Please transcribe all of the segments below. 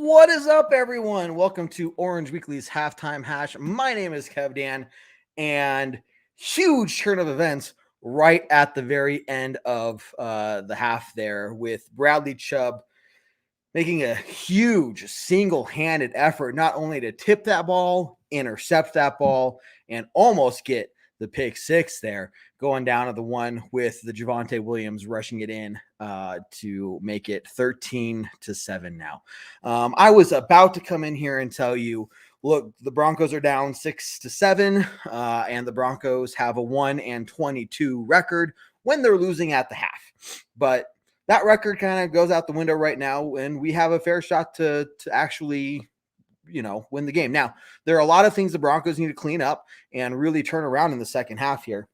What is up, everyone? Welcome to Orange Weekly's Halftime Hash. My name is KevDan, and huge turn of events right at the very end of the half there with Bradley Chubb making a huge single-handed effort not only to tip that ball, intercept that ball, and almost get the pick six there, going down to the one with the Javonte Williams rushing it in to make it 13-7 now. I was about to come in here and tell you, look, the Broncos are down 6-7, and the Broncos have a 1-22 record when they're losing at the half. But that record kind of goes out the window right now, and we have a fair shot to actually win the game. Now, there are a lot of things the Broncos need to clean up and really turn around in the second half here.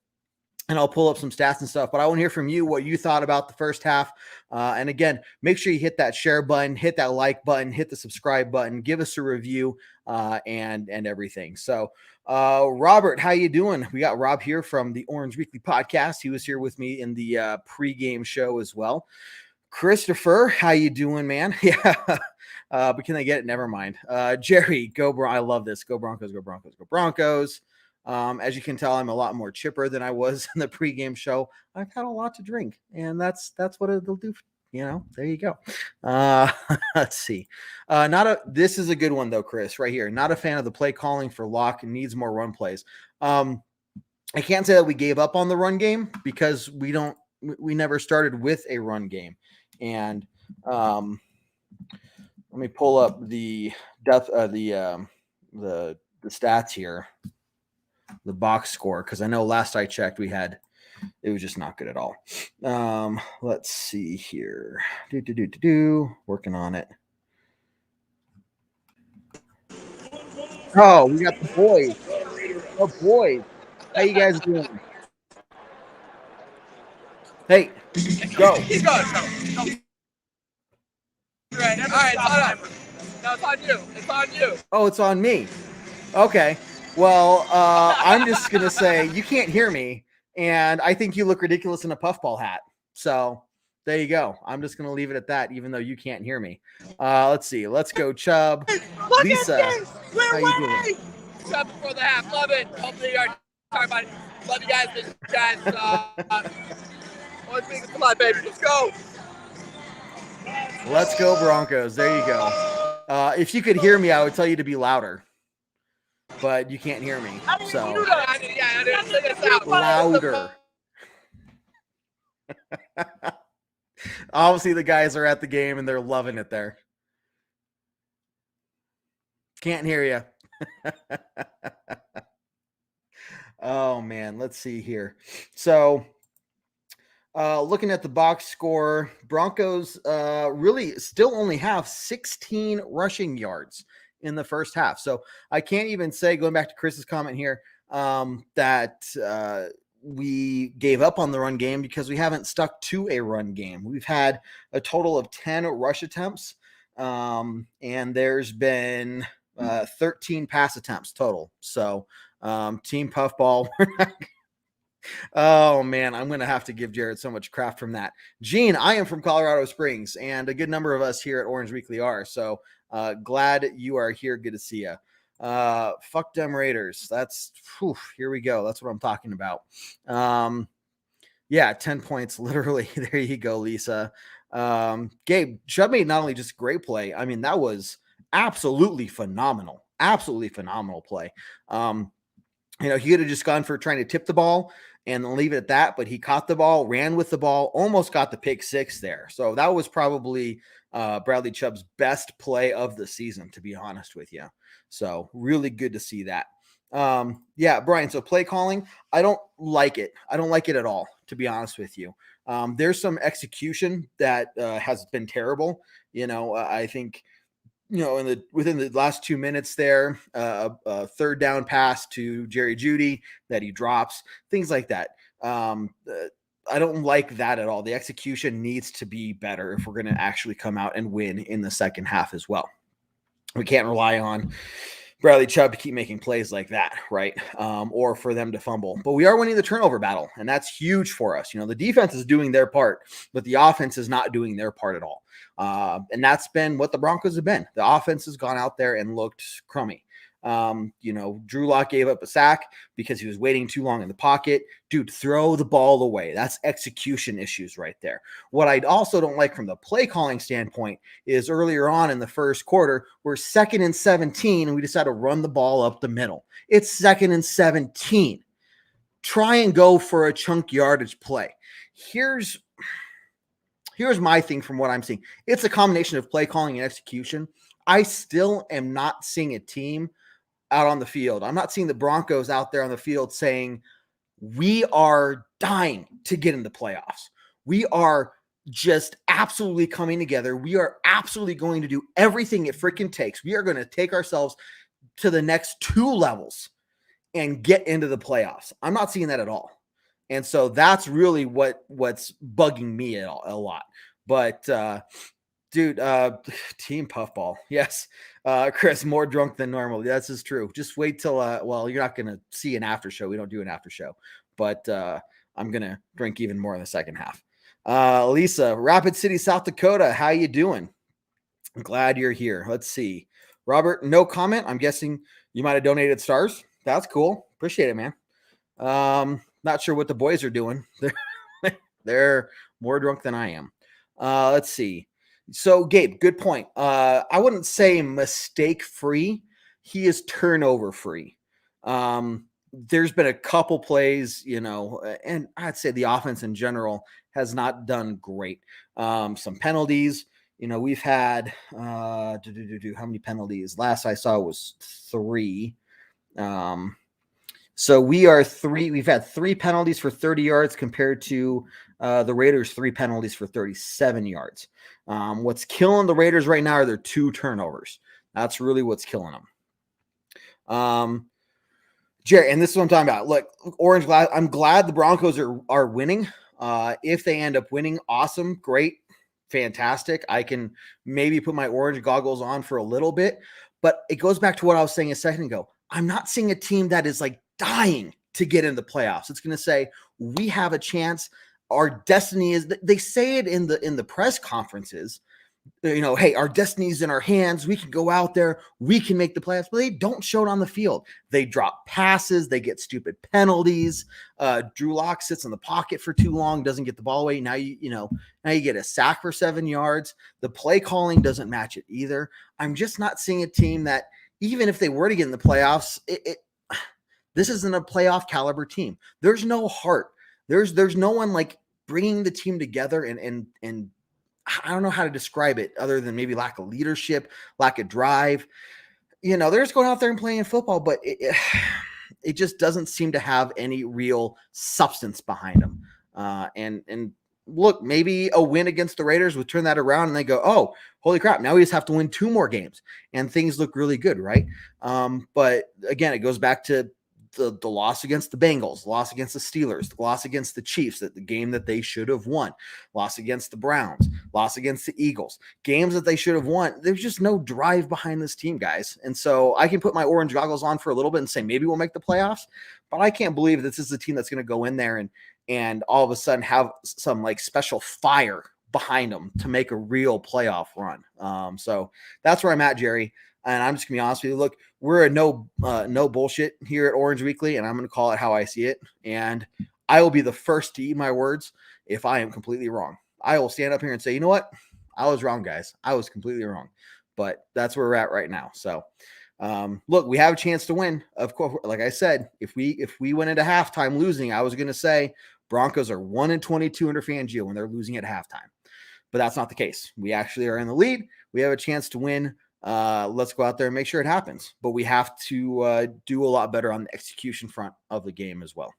And I'll pull up some stats and stuff, but I want to hear from you what you thought about the first half. And again, make sure you hit that share button, hit that like button, hit the subscribe button, give us a review and everything. So, Robert, how you doing? We got Rob here from the Orange Weekly podcast. He was here with me in the pregame show as well. Christopher, how you doing, man? Yeah. But can they get it? Never mind. Jerry, I love this. Go Broncos, go Broncos, go Broncos. As you can tell, I'm a lot more chipper than I was in the pregame show. I've had a lot to drink, and that's what it'll do. There you go. Let's see. This is a good one though, Chris, right here. Not a fan of the play calling for Locke. Needs more run plays. I can't say that we gave up on the run game because we never started with a run game. And let me pull up the stats here, the box score, because I know last I checked it was just not good at all. Let's see here. Working on it. Oh, we got the boys. Oh, boys. How you guys doing? Hey, go. He's going. No. Right. All right, hold on. No, it's on you. It's on you. Oh, it's on me. Okay. Well, I'm just going to say you can't hear me, and I think you look ridiculous in a puffball hat. So there you go. I'm just going to leave it at that, even though you can't hear me. Let's see. Let's go, Chubb. Look Lisa, at this. how you doing? Chubb before the half. Love it. Hopefully you are talking about it. Love you guys. Come on, baby. Let's go. Let's go, Broncos. There you go. If you could hear me, I would tell you to be louder. But you can't hear me, so louder. Obviously, the guys are at the game and they're loving it there. Can't hear you. Oh, man. Let's see here. So, looking at the box score, Broncos really still only have 16 rushing yards in the first half. So I can't even say, going back to Chris's comment here, that we gave up on the run game because we haven't stuck to a run game. We've had a total of 10 rush attempts, and there's been 13 pass attempts total. So team puffball. Oh, man, I'm going to have to give Jared so much crap from that. Gene, I am from Colorado Springs, and a good number of us here at Orange Weekly are. So glad you are here. Good to see you. Fuck them Raiders. Here we go. That's what I'm talking about. Yeah, 10 points, literally. There you go, Lisa. Gabe, Chubb made not only just great play, I mean, that was absolutely phenomenal. Absolutely phenomenal play. He could have just gone for trying to tip the ball and leave it at that, but he caught the ball, ran with the ball, almost got the pick six there. So that was probably Bradley Chubb's best play of the season, to be honest with you. So really good to see that. Yeah, Brian, so play calling, I don't like it. I don't like it at all, to be honest with you. There's some execution that has been terrible. I think within the last 2 minutes there, a third down pass to Jerry Jeudy that he drops, things like that. I don't like that at all. The execution needs to be better if we're going to actually come out and win in the second half as well. We can't rely on Bradley Chubb to keep making plays like that, right? Or for them to fumble. But we are winning the turnover battle, and that's huge for us. The defense is doing their part, but the offense is not doing their part at all. And that's been what the Broncos have been. The offense has gone out there and looked crummy. Drew Lock gave up a sack because he was waiting too long in the pocket. Dude, throw the ball away. That's execution issues right there. What I also don't like from the play calling standpoint is earlier on in the first quarter, we're 2nd and 17, and we decide to run the ball up the middle. It's 2nd and 17. Try and go for a chunk yardage play. Here's my thing from what I'm seeing. It's a combination of play calling and execution. I still am not seeing a team out on the field. I'm not seeing the Broncos out there on the field saying, we are dying to get in the playoffs. We are just absolutely coming together. We are absolutely going to do everything it freaking takes. We are going to take ourselves to the next 2 levels and get into the playoffs. I'm not seeing that at all. And so that's really what's bugging me a lot. But dude, team puffball. Yes. Chris, more drunk than normal. That's is true. Just wait till, you're not going to see an after show. We don't do an after show, but I'm going to drink even more in the second half. Lisa, Rapid City, South Dakota. How you doing? I'm glad you're here. Let's see. Robert, no comment. I'm guessing you might've donated stars. That's cool. Appreciate it, man. Not sure what the boys are doing. They're more drunk than I am. Let's see. So, Gabe, good point. I wouldn't say mistake-free. He is turnover-free. There's been a couple plays, and I'd say the offense in general has not done great. Some penalties. We've had how many penalties? Last I saw was 3. So we are 3. We've had 3 penalties for 30 yards compared to the Raiders' 3 penalties for 37 yards. What's killing the Raiders right now are their 2 turnovers. That's really what's killing them. Jerry, and this is what I'm talking about. Look, Orange, I'm glad the Broncos are winning. If they end up winning, awesome, great, fantastic. I can maybe put my orange goggles on for a little bit, but it goes back to what I was saying a second ago. I'm not seeing a team that is like dying to get in the playoffs. It's going to say we have a chance. Our destiny is. They say it in the press conferences. Hey, our destiny is in our hands. We can go out there. We can make the playoffs. But they don't show it on the field. They drop passes. They get stupid penalties. Drew Lock sits in the pocket for too long, doesn't get the ball away. Now you get a sack for 7 yards. The play calling doesn't match it either. I'm just not seeing a team that, even if they were to get in the playoffs, this isn't a playoff caliber team. There's no heart. There's no one like bringing the team together and I don't know how to describe it other than maybe lack of leadership, lack of drive. They're just going out there and playing football, but it just doesn't seem to have any real substance behind them. And look, maybe a win against the Raiders would turn that around and they go, oh, holy crap, now we just have to win 2 more games and things look really good, right? But again, it goes back to the loss against the Bengals, loss against the Steelers, the loss against the Chiefs, the game that they should have won, loss against the Browns, loss against the Eagles, games that they should have won. There's just no drive behind this team, guys. And so I can put my orange goggles on for a little bit and say, maybe we'll make the playoffs, but I can't believe this is the team that's going to go in there and all of a sudden have some like special fire behind them to make a real playoff run. So that's where I'm at, Jerry. And I'm just gonna be honest with you. Look, we're a no bullshit here at Orange Weekly, and I'm gonna call it how I see it. And I will be the first to eat my words if I am completely wrong. I will stand up here and say, you know what? I was wrong, guys. I was completely wrong. But that's where we're at right now. So look, we have a chance to win. Of course, like I said, if we went into halftime losing, I was gonna say Broncos are 1-22 under Fangio when they're losing at halftime. But that's not the case. We actually are in the lead. We have a chance to win. Let's go out there and make sure it happens. But we have to do a lot better on the execution front of the game as well.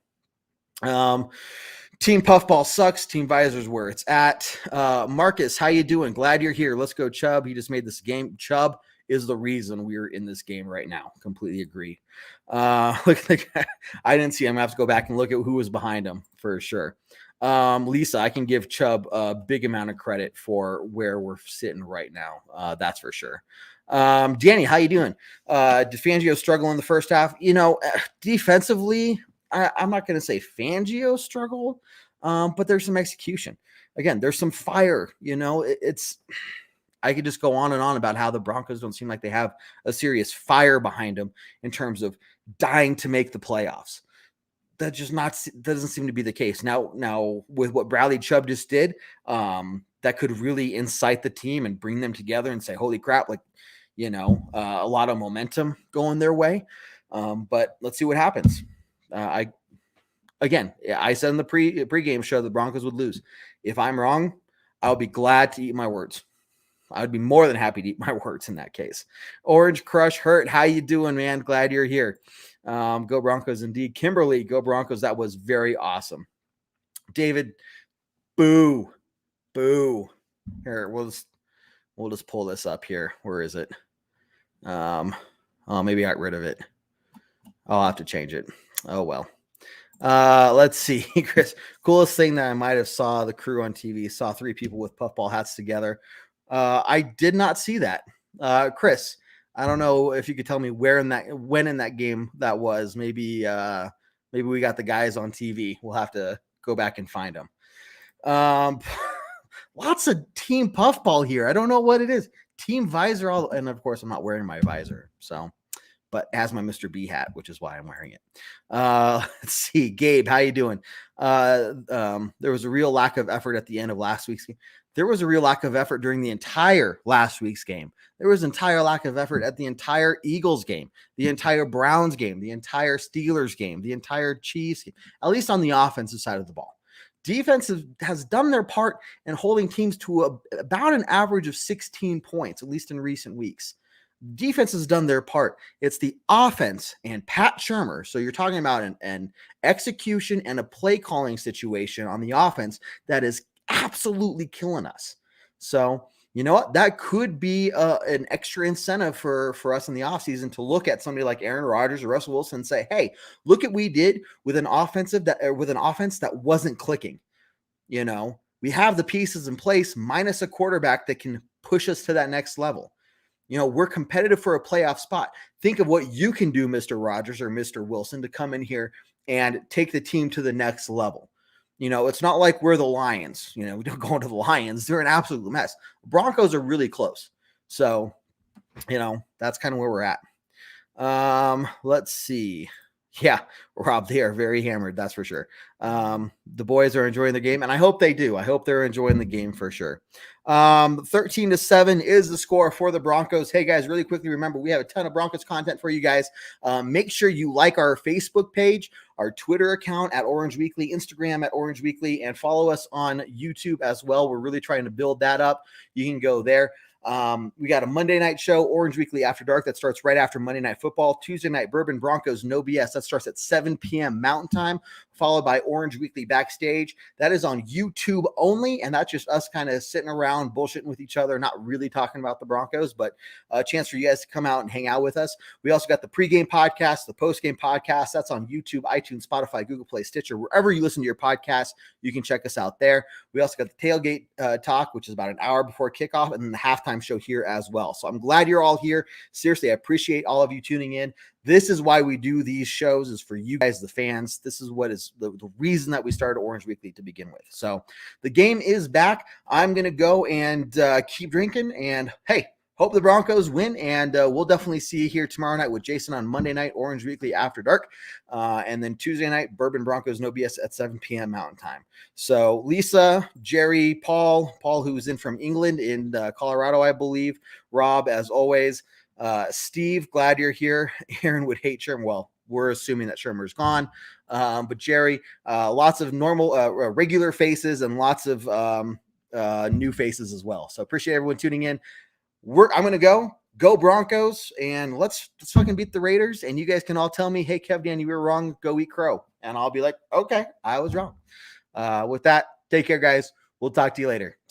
Team Puffball sucks. Team Visor's where it's at. Marcus, how you doing? Glad you're here. Let's go, Chubb. He just made this game. Chubb is the reason we're in this game right now. Completely agree. Look, I didn't see him. I have to go back and look at who was behind him for sure. Lisa, I can give Chubb a big amount of credit for where we're sitting right now. That's for sure. Danny, how you doing? Did Fangio struggle in the first half? Defensively, I'm not going to say Fangio struggled, but there's some execution. Again, there's some fire. I could just go on and on about how the Broncos don't seem like they have a serious fire behind them in terms of dying to make the playoffs. That doesn't seem to be the case. Now with what Bradley Chubb just did, that could really incite the team and bring them together and say, holy crap, a lot of momentum going their way. But let's see what happens. I said in the pregame show the Broncos would lose. If I'm wrong, I'll be glad to eat my words. I'd be more than happy to eat my words in that case. Orange Crush Hurt, how you doing, man? Glad you're here. Go Broncos indeed. Kimberly, go Broncos. That was very awesome. David, boo. Here, we'll just pull this up here. Where is it? Maybe I got rid of it. I'll have to change it. Oh well. Let's see, Chris. Coolest thing that I might have saw the crew on TV. Saw 3 people with puffball hats together. I did not see that. Chris, I don't know if you could tell me when in that game that was. Maybe we got the guys on TV. We'll have to go back and find them. Lots of team puffball here. I don't know what it is. Team visor, and of course I'm not wearing my visor, but it has my Mr. B hat, which is why I'm wearing it. Let's see, Gabe, how you doing? There was a real lack of effort at the end of last week's game. There was a real lack of effort during the entire last week's game. There was entire lack of effort at the entire Eagles game, the entire Browns game, the entire Steelers game, the entire Chiefs game, at least on the offensive side of the ball. Defense has done their part in holding teams to about an average of 16 points, at least in recent weeks. Defense has done their part. It's the offense and Pat Shurmur. So you're talking about an execution and a play calling situation on the offense that is absolutely killing us. So you know what? That could be an extra incentive for us in the offseason to look at somebody like Aaron Rodgers or Russell Wilson and say, hey, look at what we did with an offense that wasn't clicking. We have the pieces in place minus a quarterback that can push us to that next level. We're competitive for a playoff spot. Think of what you can do, Mr. Rodgers or Mr. Wilson, to come in here and take the team to the next level. It's not like we're the Lions. We don't go into the Lions. They're an absolute mess. Broncos are really close. So, that's kind of where we're at. Let's see. Yeah, Rob, they are very hammered. That's for sure. The boys are enjoying the game, and I hope they do. I hope they're enjoying the game for sure. 13-7 is the score for the Broncos. Hey guys, really quickly, remember we have a ton of Broncos content for you guys. Make sure you like our Facebook page, our Twitter account at Orange Weekly, Instagram at Orange Weekly, and follow us on YouTube as well. We're really trying to build that up. You can go there. We got a Monday night show, Orange Weekly After Dark, that starts right after Monday Night Football. Tuesday night, Bourbon Broncos No BS. That starts at 7 p.m. Mountain Time, followed by Orange Weekly Backstage. That is on YouTube only, and that's just us kind of sitting around bullshitting with each other, not really talking about the Broncos, but a chance for you guys to come out and hang out with us. We also got the pregame podcast, the postgame podcast. That's on YouTube, iTunes, Spotify, Google Play, Stitcher, wherever you listen to your podcast. You can check us out there. We also got the tailgate talk, which is about an hour before kickoff, and then the halftime show here as well. So I'm glad you're all here. Seriously, I appreciate all of you tuning in. This is why we do these shows, is for you guys, the fans. This is what is the reason that we started Orange Weekly to begin with. So the game is back. I'm going to go and keep drinking, and hey, hope the Broncos win, and we'll definitely see you here tomorrow night with Jason on Monday night, Orange Weekly After Dark, and then Tuesday night, Bourbon Broncos No BS at 7 p.m. Mountain Time. So Lisa, Jerry, Paul, who's in from England, in Colorado, I believe, Rob, as always, Steve, glad you're here. Aaron would hate Sherman. Well, we're assuming that Shermer's gone, but Jerry, lots of normal, regular faces, and lots of new faces as well. So appreciate everyone tuning in. I'm going to go Broncos, and let's fucking beat the Raiders. And you guys can all tell me, hey, KevDan, you were wrong. Go eat crow. And I'll be like, okay, I was wrong. With that, take care, guys. We'll talk to you later.